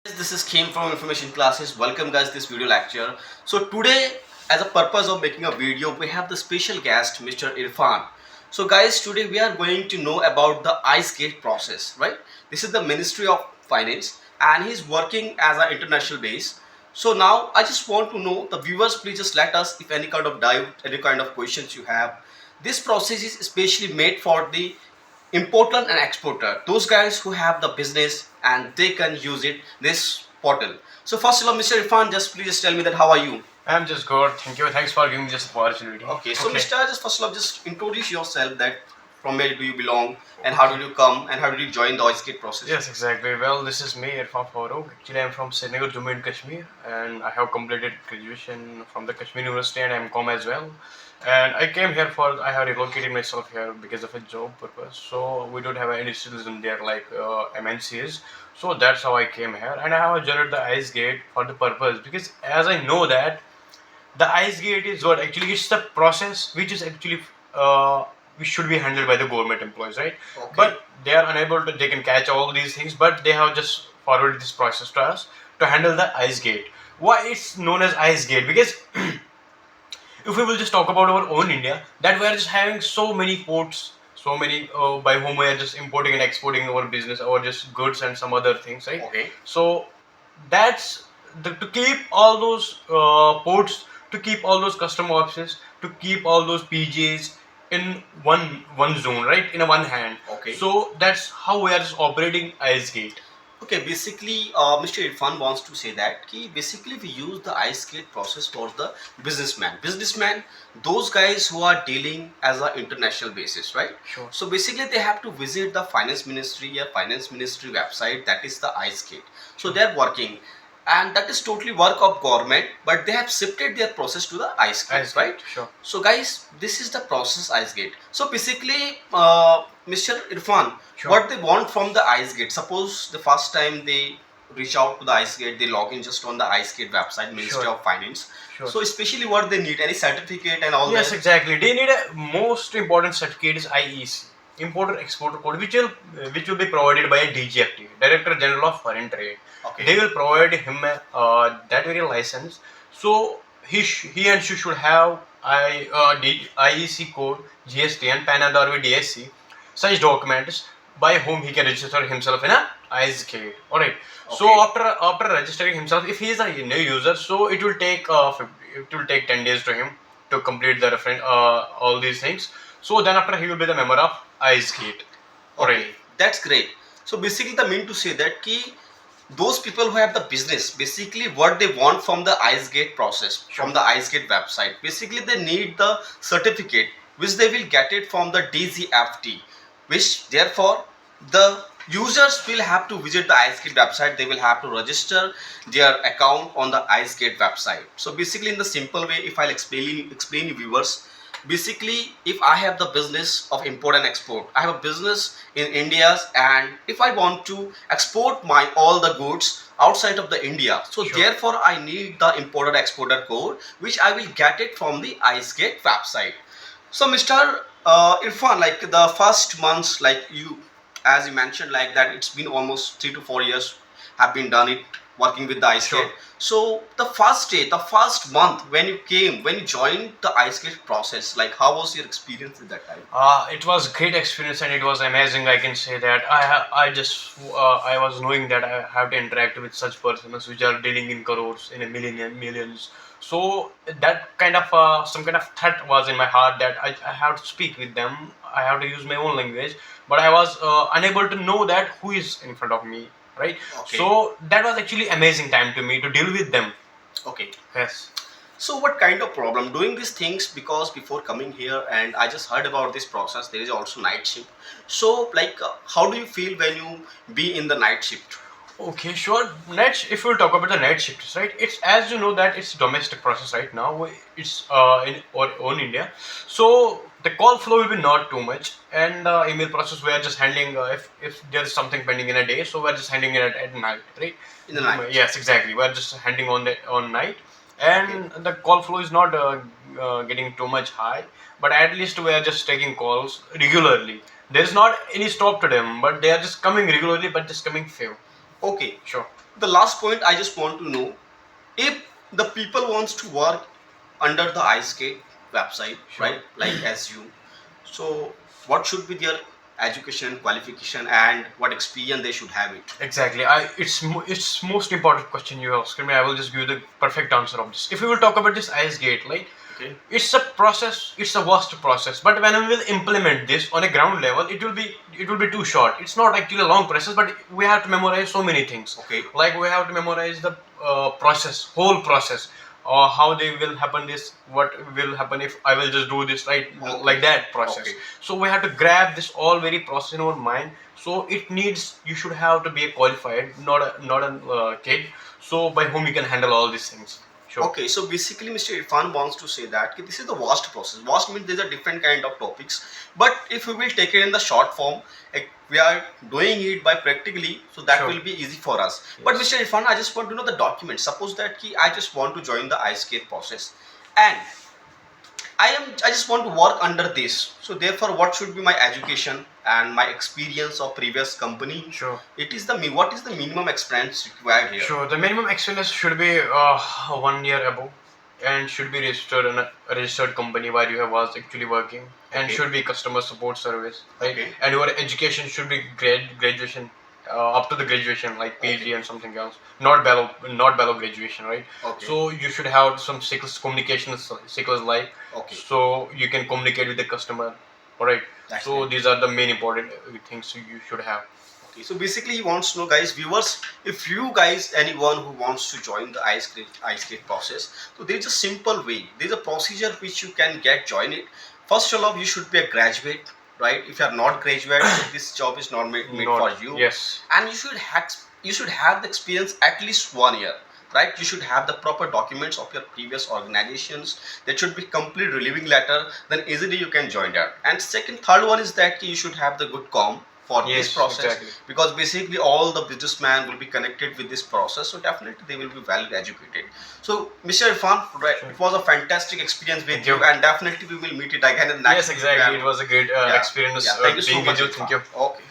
This is came from information classes. Welcome guys this video lecture. So today as a purpose of making a video we have the special guest Mr. Irfan. So guys, today we are going to know about the icegate process, right? This is the Ministry of Finance and he's working as an international base. So now I just want to know, the viewers, please just let us if any kind of doubt, any kind of questions you have. This process is especially made for the importer and exporter, those guys who have the business and they can use it, this portal. So first of all, Mr. Irfan, just please just tell me that how are you? I'm just good. Thank you. Thanks for giving me this opportunity. Okay, so Mr. Just first of all, just introduce yourself, that from where do you belong and how did you come and how did you join the icegate process? Yes, exactly. Well, this is me, Irfan Farouk. Actually, I'm from Srinagar, Jammu and Kashmir, and I have completed graduation from the Kashmir University, and I'm com as well. And I came here I have relocated myself here because of a job purpose. So we don't have any citizen there like MNCs. So that's how I came here, and I have joined the Ice Gate for the purpose because as I know that the ice gate is what actually it's the process which is actually which should be handled by the government employees, right? Okay. But they are unable to, they can catch all these things, but they have just forwarded this process to us to handle the ice gate. Why it's known as ice gate? Because if we will just talk about our own India, that we are just having so many ports, so many by whom we are just importing and exporting our business, or just goods and some other things, right? Okay. So that's to keep all those ports, to keep all those custom options, to keep all those PJs in one zone, right? In a one hand. Okay. So that's how we are just operating IceGate. Okay, basically, Mr. Irfan wants to say that basically we use the icegate process for the businessman. Businessman, those guys who are dealing as an international basis, right? Sure. So basically, they have to visit the finance ministry or finance ministry website. That is the icegate. So they are working, and that is totally work of government. But they have shifted their process to the icegate, right? Sure. So guys, this is the process icegate. So basically, Mr. Irfan, Sure. what they want from the icegate, suppose the first time they reach out to the icegate, they log in just on the icegate website, Ministry Sure. of Finance. Sure. So especially what they need, any certificate and all Yes, that. exactly. They need a most important certificate is IEC, Importer Exporter Code, which will be provided by a DGFT, Director General of Foreign Trade. Okay. They will provide him that very license. So he and she should have IEC code, GST, and PAN Aadhaar with DSC, such documents by whom he can register himself in a IceGate. Alright. So Okay. after registering himself, if he is a new user, so it will take 10 days to him to complete the reference all these things. So then after he will be the member of IceGate. Okay, that's great. So basically, the mean to say that those people who have the business, basically what they want from the icegate process, from the icegate website, basically they need the certificate which they will get it from the DGFT, which therefore the users will have to visit the icegate website. They will have to register their account on the icegate website. So basically, in the simple way, if I'll explain you viewers, basically if I have the business of import and export, I have a business in India, and if I want to export my all the goods outside of the India, so Sure. therefore I need the importer exporter code, which I will get it from the icegate website. So Mr. Irfan, like the first months, like you, as you mentioned, like that it's been almost 3 to 4 years have been done it working with the icegate. Sure. So the first day, the first month when you came, when you joined the icegate process, like how was your experience at that time? It was great experience and it was amazing. I can say that I was knowing that I have to interact with such persons which are dealing in crores, in a million and millions. So that kind of some kind of threat was in my heart that I have to speak with them. I have to use my own language, but I was unable to know that who is in front of me, right? Okay. So that was actually amazing time to me to deal with them. Okay. Yes. So what kind of problem doing these things? Because before coming here and I just heard about this process, there is also night shift. So like how do you feel when you be in the night shift? Okay, sure. If we'll talk about the night shifts, right? It's as you know that it's domestic process right now. It's in our own India, so the call flow will be not too much, and email process we are just handling if there is something pending in a day, so we're just handling it at night, right? In the night. Yes, exactly. We're just handling on night, and the call flow is not getting too much high, but at least we are just taking calls regularly. There is not any stop to them, but they are just coming regularly, but just coming few. Okay. Sure. The last point I just want to know, if the people wants to work under the icegate website, Sure. right, like as you, so what should be their education qualification and what experience they should have it? Exactly. It's most important question you asked me. I will just give you the perfect answer of this. If we will talk about this ice gate, like Okay. it's a process, it's a vast process. But when we will implement this on a ground level, it will be too short. It's not actually a long process, but we have to memorize so many things. Okay. Like we have to memorize the whole process, or how they will happen. This what will happen if I will just do this, right? Okay. Like that process. Okay. So we have to grab this all very process in our mind. So it needs, you should have to be a qualified, not a kid. So by whom you can handle all these things. Sure. Okay, so basically, Mr. Irfan wants to say that this is the vast process. Vast means there's a different kind of topics, but if we will take it in the short form, like we are doing it by practically, so that Sure. will be easy for us. But Yes. Mr. Irfan, I just want to know the documents. Suppose that I just want to join the iScape process, and I just want to work under this. So therefore, what should be my education and my experience of previous company? Sure. It is the what is the minimum experience required here? Sure. The minimum experience should be 1 year above, and should be registered in a registered company where you have was actually working, and Okay. should be customer support service, right? Okay. And your education should be graduation, up to the graduation, like PhD Okay. and something else, not below graduation, right? Okay. So you should have some skills like, Okay. so you can communicate with the customer, alright? That's So great. these are the main important things you should have. Okay, so basically he wants to know, guys, viewers, if you guys, anyone who wants to join the iScape process, so there's a simple way. There's a procedure which you can get join it. First of all, you should be a graduate, right? If you are not graduate, this job is not made for you. Yes. And you should have the experience at least 1 year. Right, you should have the proper documents of your previous organizations. That should be complete relieving letter. Then easily you can join that. And third one is that you should have the good com for Yes, this process, exactly. because basically all the businessmen will be connected with this process. So definitely they will be well educated. So Mr. Irfan, right, Sure. it was a fantastic experience with Thank you, you. and definitely we will meet it again in the next. Yes, exactly. video. It was a great Yeah. experience Yeah, thank you so being much, with you. Irfan. Thank you. Okay.